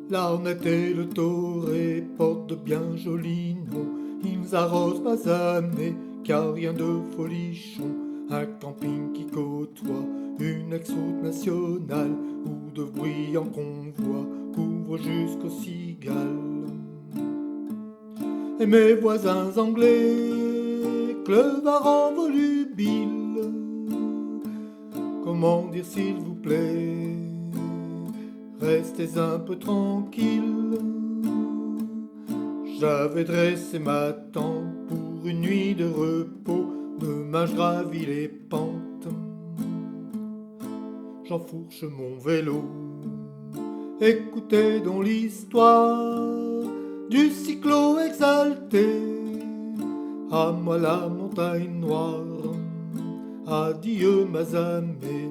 L'arnette et le toré portent de bien jolis noms. Ils arrosent Mazamet, car rien de folichon. Un camping qui côtoie une ex-route nationale, où de bruyants convois couvrent jusqu'aux cigales. Et mes voisins anglais, cleuvards volubiles, comment dire s'il vous plaît, restez un peu tranquille. J'avais dressé ma tente pour une nuit de repos. Demain je gravis les pentes, j'enfourche mon vélo. Écoutez donc l'histoire du cyclo exalté. À moi la montagne noire, adieu Mazamet.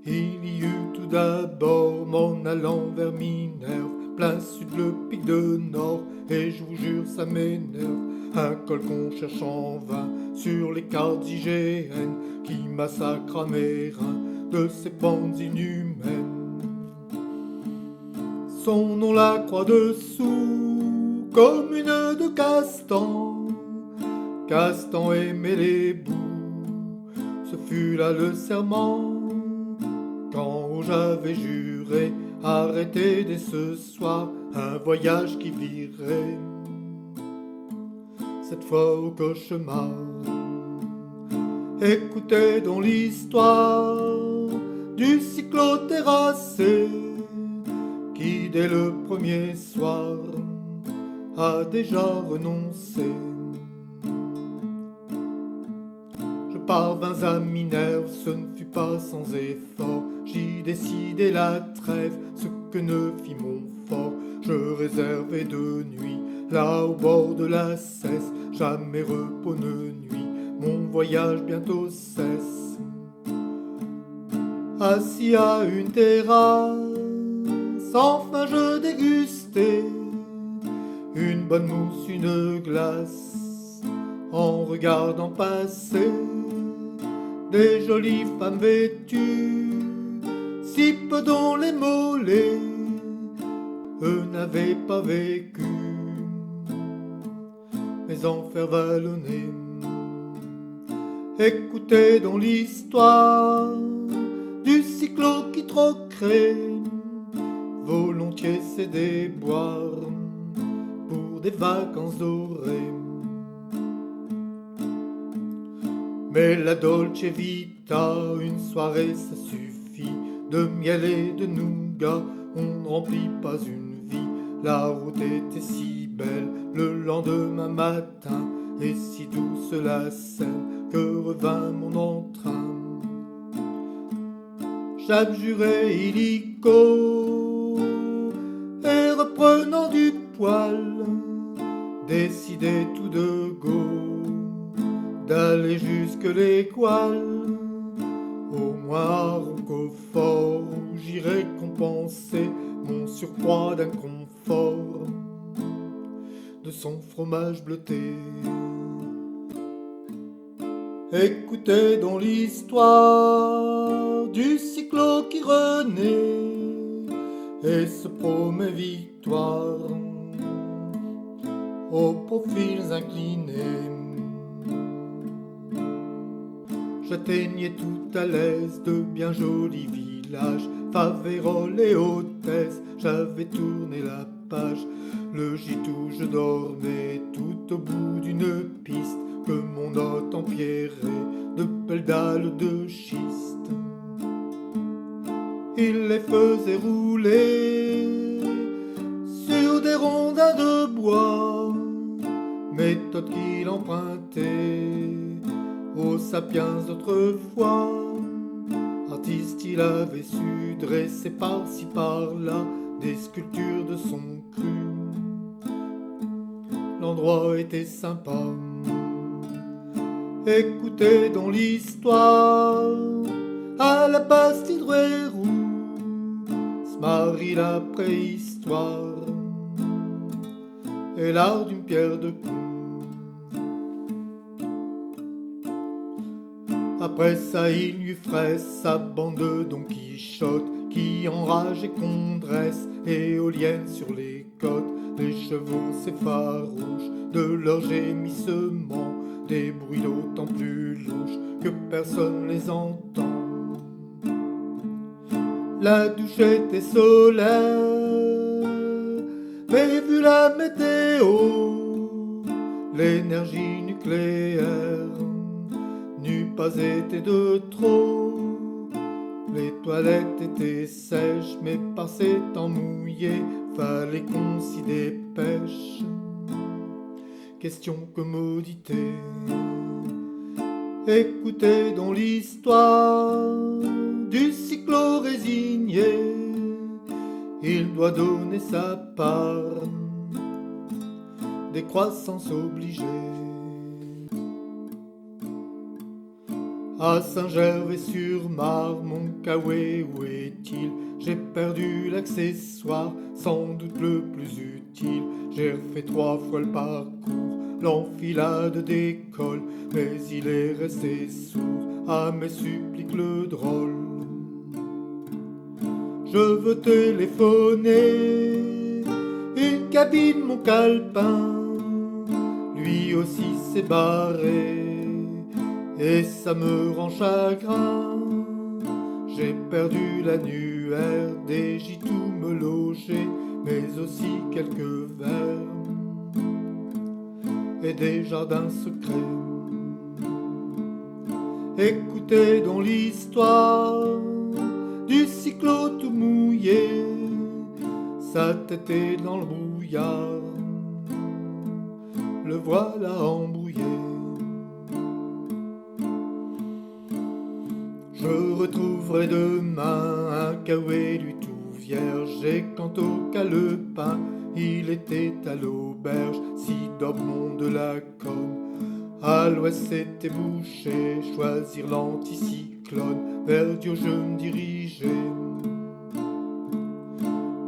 Il y eut tout d'abord, m'en allant vers Minerve, plein sud le pic de Nord, et je vous jure ça m'énerve, un col qu'on cherche en vain sur les cartes IGN, qui massacre à mes reins de ses pentes inhumaines. Son nom la croix dessous, commune de Castan. Castan aimait les bouts, ce fut là le serment, quand j'avais juré arrêter dès ce soir un voyage qui virait cette fois au cauchemar. Écoutez donc l'histoire du cyclo-terrassé qui dès le premier soir a déjà renoncé. Je parvins à Minerve, ce ne fut pas sans effort, j'y décidai la trêve, ce que ne fit mon fort. Je réservai de nuit, là au bord de la Cesse, jamais repos ne nuit, mon voyage bientôt cesse. Assis à une terrasse, enfin je dégustai une bonne mousse, une glace, en regardant passer des jolies femmes vêtues, si peu dont les mollets, eux n'avaient pas vécu, mais en fer vallonné. Écoutez donc l'histoire du cyclo qui troquerait volontiers ses déboires pour des vacances dorées. Mais la Dolce Vita, une soirée ça suffit, de miel et de nougat, on ne remplit pas une vie. La route était si belle le lendemain matin, et si douce la scène que revint mon entrain. J'abjurai illico, et reprenant du poil, décidai tout de go d'aller jusque les Gouales, au moins à Roquefort, où j'irai compenser mon surpoids d'inconfort de son fromage bleuté. Écoutez donc l'histoire du cyclo qui renaît et se promet victoire aux profils inclinés. J'atteignais tout à l'aise de bien jolis villages, Faverolles et Hôtesse, j'avais tourné la page. Le gîte où je dormais tout au bout d'une piste que mon hôte empierrait de belles dalles de schiste. Il les faisait rouler sur des rondins de bois, méthode qu'il empruntait aux sapiens d'autrefois. Artiste, il avait su dresser par-ci par-là des sculptures de son cru. L'endroit était sympa. Écoutez donc l'histoire à la Bastide Roux, se marie la préhistoire et l'art d'une pierre de coups. Après ça, il lui ferait sa bande de Don Quichotte qui enrage et qu'on dresse, éoliennes sur les côtes, les chevaux s'effarouchent de leurs gémissements, des bruits d'autant plus louches que personne les entend. La douche était solaire, mais vu la météo, l'énergie nucléaire n'eût pas été de trop. Les toilettes étaient sèches, mais par ces temps mouillés, fallait qu'on s'y dépêche. Question commodité. Écoutez donc l'histoire du cyclo résigné. Il doit donner sa part des croissances obligées. À Saint-Gervais-sur-Marne, mon Kawe, où est-il? J'ai perdu l'accessoire, sans doute le plus utile. J'ai refait 3 fois le parcours, l'enfilade d'école, mais il est resté sourd à mes suppliques le drôle. Je veux téléphoner, une cabine, mon calepin, lui aussi s'est barré. Et ça me rend chagrin. J'ai perdu l'annuaire des gîtes où me loger, mais aussi quelques vers et des jardins secrets. Écoutez donc l'histoire du cyclo tout mouillé, sa tête est dans le brouillard, le voilà embrouillé. Je retrouverai demain un Kawe lui tout vierge, et quant au calepin, il était à l'auberge, si d'Obmont de la Cône. À l'ouest c'était bouché, choisir l'anticyclone, vers Dieu je me dirigeais.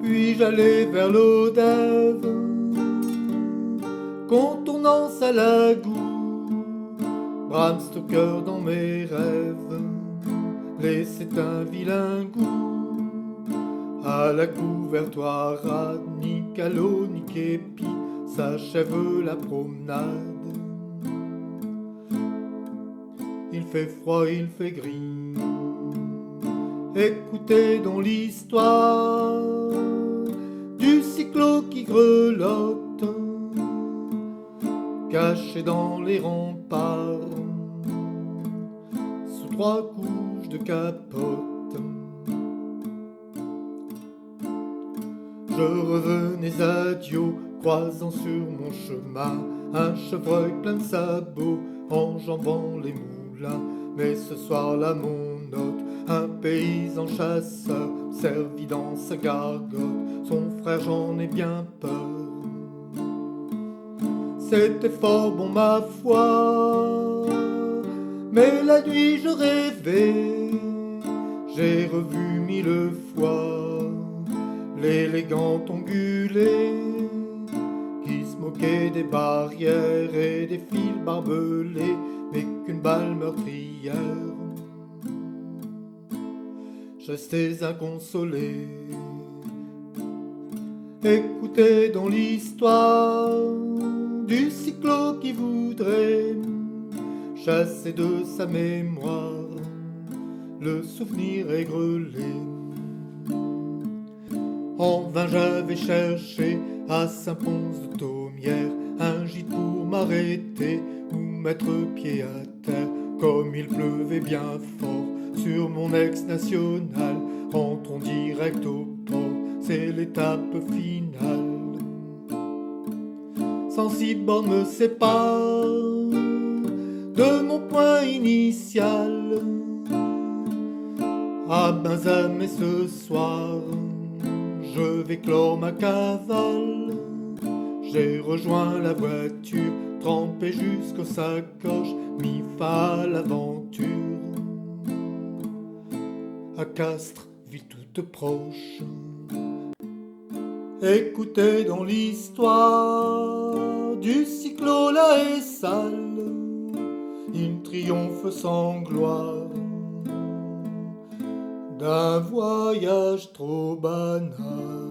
Puis j'allais vers l'Odève, contournant Salagou, Bram Stoker dans mes rêves laissait un vilain goût. À la couvertoire, ni calot ni képi, s'achève la promenade. Il fait froid, il fait gris. Écoutez donc l'histoire du cyclo qui grelotte, caché dans les remparts, sous 3 couches de capote. Je revenais à Dio, croisant sur mon chemin un chevreuil plein de sabots, enjambant les moulins. Mais ce soir-là, mon hôte, un paysan chasseur, servi dans sa gargote, son frère, j'en ai bien peur. C'était fort bon, ma foi, mais la nuit je rêvais. J'ai revu 1000 fois l'élégant ongulé qui se moquait des barrières et des fils barbelés, mais qu'une balle meurtrière. Je restais inconsolé. Écoutez donc l'histoire du cyclo qui voudrait chasser de sa mémoire le souvenir égrelé. En vain j'avais cherché à Saint-Pons-de-Thomières un gîte pour m'arrêter ou mettre pied à terre. Comme il pleuvait bien fort sur mon ex-national, rentrons direct au port, c'est l'étape finale. 106 bornes me séparent de mon point initial. À Benzamet ce soir, je vais clore ma cavale. J'ai rejoint la voiture, trempé jusqu'aux sacoches, mis fin à l'aventure. À Castres, ville toute proche. Écoutez donc l'histoire du cyclo là et sale. Il triomphe sans gloire d'un voyage trop banal.